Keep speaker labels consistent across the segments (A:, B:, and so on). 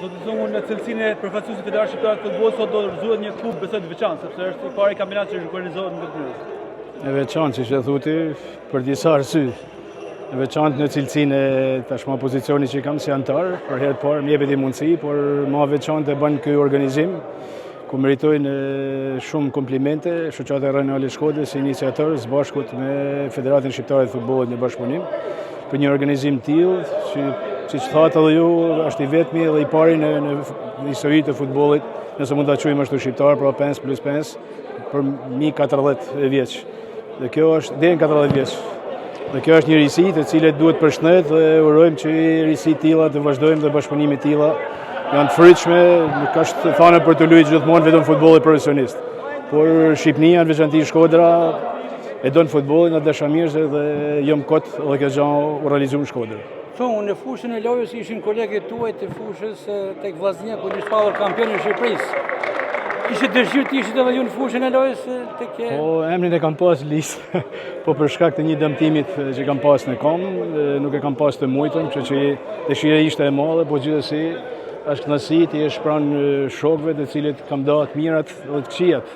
A: Zotë Zungu, në cilësinë e përfaqësuesit të Federatës Shqiptare të Futbollit sot do rrëzohet një klub besoj të veçantë, sepse është i pari kampionat që organizohet në këtë mënyrë.
B: E veçantë, që thuti, për disa arsye. E veçantë në cilësinë e tashmë pozicioni që kam si antar, për herë të parë më jepet i mundësi, por më veçantë e bën ky organizim, ku meritojnë shumë komplimente shoqata Rajnale Shkodrës si iniciator së bashku me Federatën Shqiptare të Futbollit në bashkëpunim për një organizim të tillë që siç thatë edhe ju, është i vetmi dhe i pari në historitë të futbollit, nëse mund ta quajmë ashtu shqiptar, pra 5+5 për 1040 vjeç. Dhe kjo është deri në 40 vjeç. Dhe kjo është një risi të cilët duhet përshëndet dhe urojmë që risi të tilla të vazhdojmë dhe bashkëpunime të tilla janë të frytshme, nuk është thënë për të luajtur gjithmonë vetëm futbolli profesionist. Por Shqipëria, në veçanti Shkodra, e don futbollin atë dashamirëse dhe jam kot edhe kjo gjë u realizoi në Shkodër.
C: Në fushën e lojës ishin kolegët tuaj të fushës tek Vllaznia ku ishte pallur kampioni i Shqipërisë. Kishte dëshirë të ishit edhe ju në fushën e lojës tek
B: Po, emrin e kam pas listë, po për shkak të një dëmtimit që kam pas në kom, nuk e kam pas të mujtën, kështu që dëshira ishte e madhe, po gjithsesi është kënaqësi të jesh pranë shokëve të cilët kam dhënë të mirat dhe të këqijat.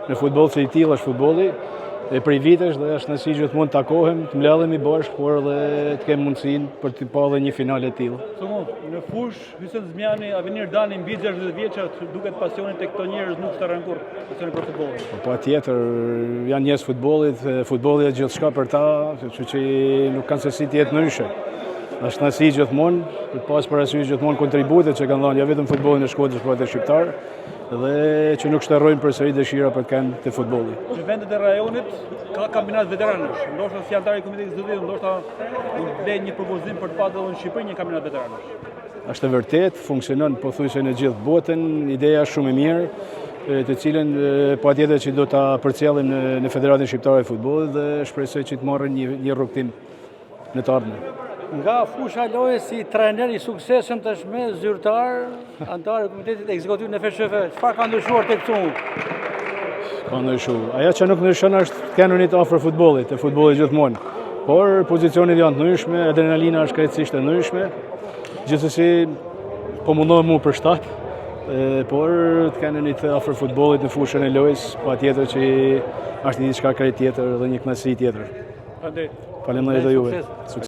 B: Në futboll se i tillë është futbolli. E prej vitesh dhe është nësi gjithmonë takohem, të mbledhemi bashkë, por edhe të kem mundësinë për të pa edhe një finale të tillë.
A: Në fush, Hysen Zmiani, Avenir Dani mbi 60 vjeçar, duket pasioni tek këto njerëz nuk të rënkur pasioni për futbollin.
B: Po patjetër, janë njerëz futbollit, futbolli është gjithçka për ta, kështu që nuk kanë se si të jetë ndryshe. Është nësi gjithmonë, për pas parasysh gjithmonë kontributet që kanë dhënë jo vetëm futbollin e Shkodrës, por edhe shqiptar, dhe që nuk shterrojnë përsëri dëshira për të kanë të futbollit.
A: Në vendet e rajonit ka kampionat veteranësh, ndoshta si antar i Komitetit Zyrtar, ndoshta mund të një propozim për të pasur edhe në Shqipëri një kampionat veteranësh.
B: Është e vërtet, funksionon pothuajse në gjithë botën, ideja është shumë e mirë, të cilën patjetër që do ta përcjellim në Federatën Shqiptare të Futbollit dhe shpresoj që të marrin një rrugtim në të ardhmen.
C: Nga fusha lojës si trajner i suksesshëm tashmë zyrtar, antar i Komitetit Ekzekutiv në FSHF, çfarë ka ndryshuar tek këtu?
B: Ka ndryshuar. Ajo që nuk ndryshon është të kenë unit afër futbollit, të futbollit gjithmonë. Por pozicionet janë të ndryshme, adrenalina është krejtësisht e ndryshme. Gjithsesi po mundohem mu përshtat, por të kenë unit afër futbollit në fushën e lojës, patjetër që është diçka krejt tjetër dhe një kënaqësi tjetër.
A: Faleminderit.
B: Faleminderit juve.